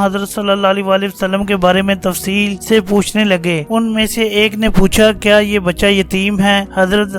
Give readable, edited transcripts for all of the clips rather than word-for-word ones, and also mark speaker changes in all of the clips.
Speaker 1: حضرت صلی اللہ علیہ وسلم کے بارے میں تفصیل سے پوچھنے لگے۔ ان میں سے ایک نے پوچھا کیا یہ بچہ یتیم ہے؟ حضرت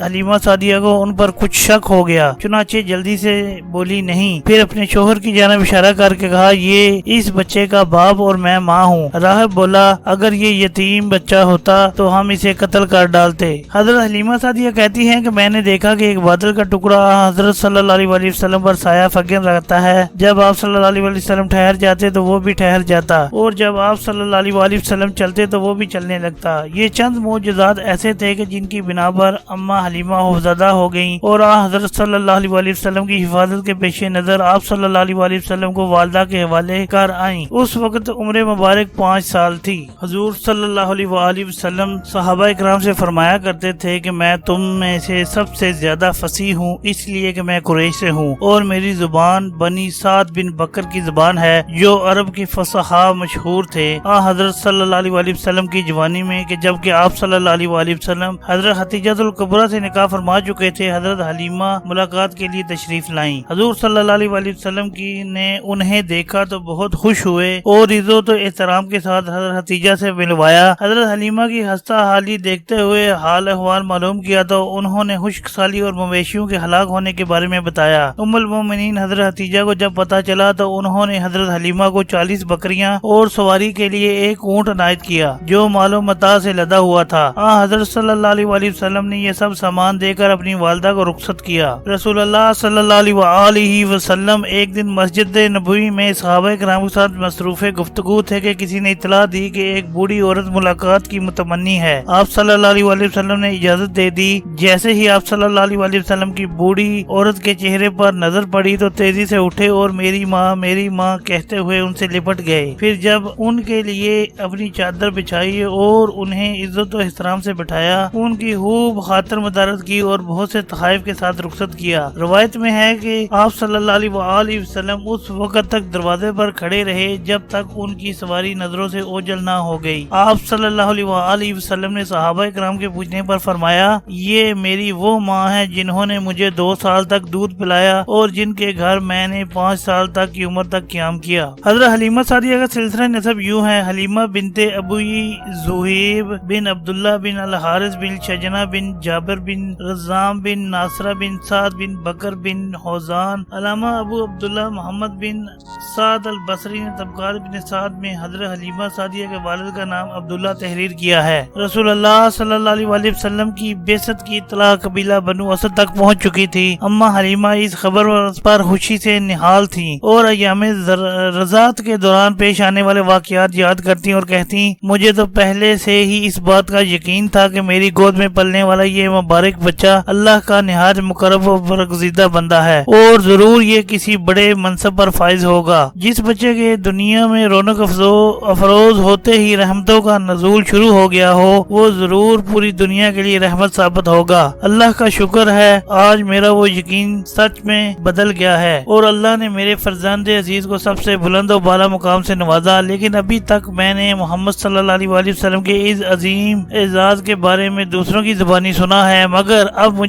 Speaker 1: حلیمہ سعدیہ کو ان پر کچھ شک ہو گیا، چنانچہ جلدی سے بولی نہیں، پھر اپنے شوہر کی جانب اشارہ کر کے کہا یہ اس بچے کا باپ اور میں ماں ہوں۔ راہب بولا اگر یہ یتیم بچہ ہوتا تو ہم اسے قتل کر ڈالتے۔ حضرت حلیمہ سعدیہ کہتی ہیں کہ میں نے دیکھا کہ ایک بادل کا ٹکڑا حضرت صلی اللہ علیہ وسلم پر سایہ فگن رہتا ہے، جب آپ صلی اللہ علیہ وسلم ٹھہر جاتے تو وہ بھی ٹھہر جاتا، اور جب آپ صلی اللہ علیہ وسلم چلتے تو وہ بھی چلنے لگتا۔ یہ چند معجزات ایسے تھے کہ جن کی بنا پر اماں حلیمہ خوفزدہ ہو گئیں، اور حضرت صلی اللہ علیہ وسلم کی حفاظت کے پیش نظر آپ صلی اللہ علیہ وسلم کو والدہ کے حوالے کر آئیں۔ اس وقت عمر مبارک 5 سال تھی۔ حضور صلی اللہ علیہ وسلم صحابہ اکرام سے فرمایا کرتے تھے کہ میں تم میں سے سب سے زیادہ فصیح ہوں، اس لیے کہ میں قریش سے ہوں اور میری زبان بنی سعد بن بکر کی زبان ہے جو عرب کی فصحاء مشہور تھے۔ حضرت صلی اللہ علیہ وسلم کی جوانی میں کہ جبکہ آپ صلی اللہ علیہ وسلم حضرت خدیجہ الکبریٰ سے نکاح فرما چکے تھے، حضرت حلیمہ ملاقات کے لیے تشریف لائیں۔ حضور صلی اللہ علیہ وسلم نے انہیں دیکھا تو بہت خوش ہوئے اور عزت و احترام کے ساتھ حضرت خدیجہ سے ملوایا۔ حضرت حلیمہ کی ہستہ حالی دیکھتے ہوئے حال احوال معلوم کیا تو انہوں نے خشک سالی اور مویشیوں کے ہلاک ہونے کے بارے میں بتایا۔ ام المومنین حضرت خدیجہ کو جب پتہ چلا تو انہوں نے حضرت حلیمہ کو 40 بکریاں اور سواری کے لیے ایک اونٹ عنایت کیا جو مال و متاع سے لدا ہوا تھا۔ حضرت صلی اللہ علیہ وسلم نے یہ سب سامان دے کر اپنی والدہ کو رخصت کیا۔ رسول اللہ صلی اللہ علیہ وسلم ایک دن مسجد نبوی میں صحابہ کرام کے ساتھ مصروف گفتگو تھے کہ کسی نے اطلاع دی کہ ایک بوڑھی عورت ملاقات کی متمنی ہے۔ آپ صلی اللہ علیہ وسلم نے اجازت دے دی۔ جیسے ہی آپ صلی اللہ علیہ وسلم کی بوڑھی عورت کے چہرے پر نظر پڑی تو تیزی سے اٹھے اور میری ماں کہتے ہوئے ان سے لپٹ گئے۔ پھر جب ان کے لیے اپنی چادر بچھائی اور انہیں عزت و احترام سے بٹھایا، ان کی خوب خاطر مدارت کی اور بہت سے تحائف کے ساتھ رخصت کیا۔ روایت میں ہے کہ آپ صلی اللہ علیہ وسلم اس وقت تک دروازے پر کھڑے رہے جب تک ان کی سواری نظروں سے اوجھل نہ ہو گئی۔ آپ صلی اللہ علیہ وسلم نے صحابہ اکرام کے پوچھنے پر فرمایا یہ میری وہ ماں ہے جنہوں نے مجھے 2 سال تک دودھ پلایا اور جن کے گھر میں نے 5 سال تک کی عمر تک قیام کیا۔ حضرت حلیمہ سعدیہ کا سلسلہ نسب یوں ہے: حلیمہ بنت ابوی زہیب بن عبداللہ بن الحارث بن شجنہ بن جابر بن رزام بن ناصرہ بن سعد بن بکر بن حوزان۔ علامہ ابو عبداللہ محمد بن سعد البصری نے طبقات بن سعد میں حضرت حلیمہ سعدیہ کے والد کا نام عبداللہ تحریر کیا ہے۔ رسول اللہ صلی اللہ علیہ وسلم کی بعثت کی اطلاع قبیلہ بنو اسد تک پہنچ چکی تھی۔ اماں حلیمہ اس خبر پر خوشی سے نہال تھیں اور ایام رضاعت کے دوران پیش آنے والے واقعات یاد کرتی اور کہتی مجھے تو پہلے سے ہی اس بات کا یقین تھا کہ میری گود میں پلنے والا یہ مبارک بچہ اللہ کا نہایت مقرب و برگزیدہ بندہ ہے اور ضرور یہ کسی بڑے منصب پر فائز ہوگا۔ جس بچے کے دنیا میں رونق افروز ہوتے ہی رحمتوں کا نزول شروع ہو گیا ہو وہ ضرور پوری دنیا کے لیے رحمت ثابت ہوگا۔ اللہ کا شکر ہے آج میرا وہ یقین سچ میں بدل گیا ہے اور اللہ نے میرے فرزند عزیز کو سب سے بلند و بالا مقام سے نوازا، لیکن ابھی تک میں نے محمد صلی اللہ علیہ وسلم کے اس عظیم اعزاز کے بارے میں دوسروں کی زبانی سنا ہے، مگر اب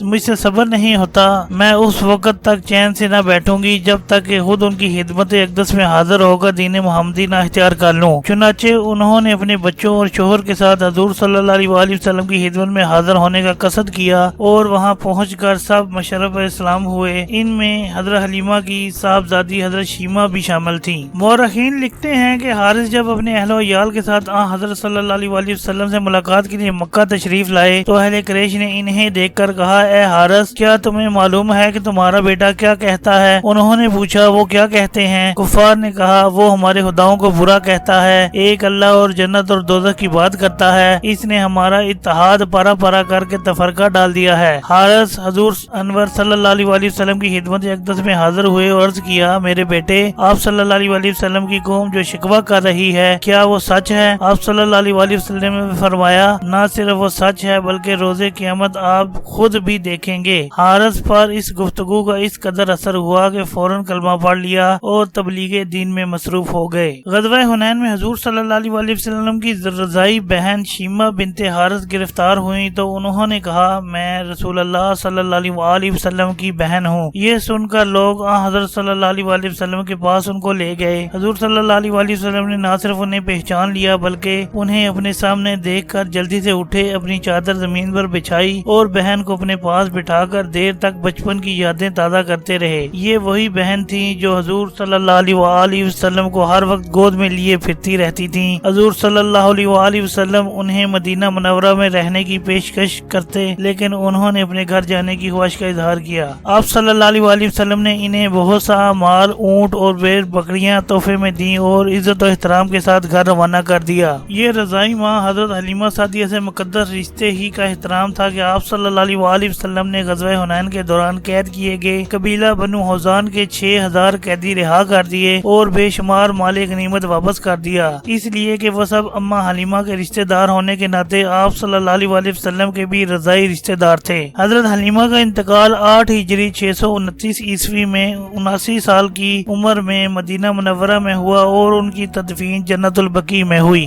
Speaker 1: مجھ سے صبر نہیں ہوتا۔ میں اس وقت تک چین سے نہ بیٹھوں گی جب تک کہ خود ان کی خدمت اقدس میں حاضر ہوگا دین محمدی نہ اختیار کر لوں۔ چنانچہ انہوں نے اپنے بچوں اور شوہر کے ساتھ حضور صلی اللہ علیہ وسلم کی خدمت میں حاضر ہونے کا قصد کیا اور وہاں پہنچ کر سب مشرف اسلام ہوئے۔ ان میں حضرت حلیمہ کی صاحبزادی حضرت شیمہ بھی شامل تھیں۔ مورخین لکھتے ہیں کہ حارث جب اپنے اہل و عیال کے ساتھ حضرت صلی اللہ علیہ وسلم سے ملاقات کے لیے مکہ تشریف لائے تو اہل قریش نے انہیں دیکھ کر کہا اے حارث کیا تمہیں معلوم ہے کہ تمہارا بیٹا کیا کہتا ہے؟ انہوں نے پوچھا وہ کیا کہتے ہیں؟ کفار نے کہا وہ ہمارے خداؤں کو برا کہتا ہے، ایک اللہ اور جنت اور دوزخ کی بات کرتا ہے، اس نے ہمارا اتحاد پارا پارا کر کے تفرقہ ڈال دیا ہے۔ حارث حضور انور صلی اللہ علیہ وسلم کی خدمت اقدس میں حاضر ہوئے اور عرض کیا میرے بیٹے آپ صلی اللہ علیہ وسلم کی قوم جو شکوہ کر رہی ہے کیا وہ سچ ہے؟ آپ صلی اللہ علیہ وسلم نے فرمایا نہ صرف وہ سچ ہے بلکہ روز قیامت آپ خود بھی دیکھیں گے۔ حارث پر اس گفتگو کا اس قدر اثر ہوا کہ فوراً کلمہ پڑھ لیا اور تبلیغ دین میں مصروف ہو گئے۔ غزوہ حنین میں حضور صلی اللہ علیہ وسلم کی رضائی بہن شیمہ بنت حارث گرفتار ہوئی تو انہوں نے کہا میں رسول اللہ صلی اللہ علیہ وسلم کی بہن ہوں ہوں۔ یہ سن کر لوگ حضرت صلی اللہ علیہ وسلم کے پاس ان کو لے گئے۔ حضور صلی اللہ علیہ وسلم نے نہ صرف انہیں پہچان لیا بلکہ انہیں اپنے سامنے دیکھ کر جلدی سے اٹھے، اپنی چادر زمین پر بچھائی اور بہن کو اپنے پاس بٹھا کر دیر تک بچپن کی یادیں تازہ کرتے رہے۔ یہ وہی بہن تھی جو حضور صلی اللہ علیہ وسلم کو ہر وقت گود میں لیے پھرتی رہتی تھیں۔ حضور صلی اللہ علیہ وسلم انہیں مدینہ منورہ میں رہنے کی پیشکش کرتے، لیکن انہوں نے اپنے گھر جانے کی خواہش کا اظہار کیا۔ آپ صلی اللہ علیہ وسلم نے انہیں بہت سا مال، اونٹ اور بھیڑ بکریاں تحفے میں دیں اور عزت و احترام کے ساتھ گھر روانہ کر دیا۔ یہ رضائی ماں حضرت حلیمہ سعدیہ سے مقدس رشتے ہی کا احترام تھا کہ آپ صلی اللہ علیہ وسلم نے غزوہ حنین کے دوران قید کیے گئے قبیلہ بنو حوزان کے 6000 قیدی رہا کر دیے اور بے شمار مال غنیمت واپس کر دیا، اس لیے کہ وہ سب اماں حلیمہ کے رشتہ دار ہونے کے ناطے آپ صلی اللہ علیہ وسلم کے بھی رضائی رشتہ دار تھے۔ حضرت حلیمہ کا انتقال 8 ہجری 629 عیسوی میں 79 سال کی عمر میں مدینہ منورہ میں ہوا اور ان کی تدفین جنت البقیع میں ہوئی۔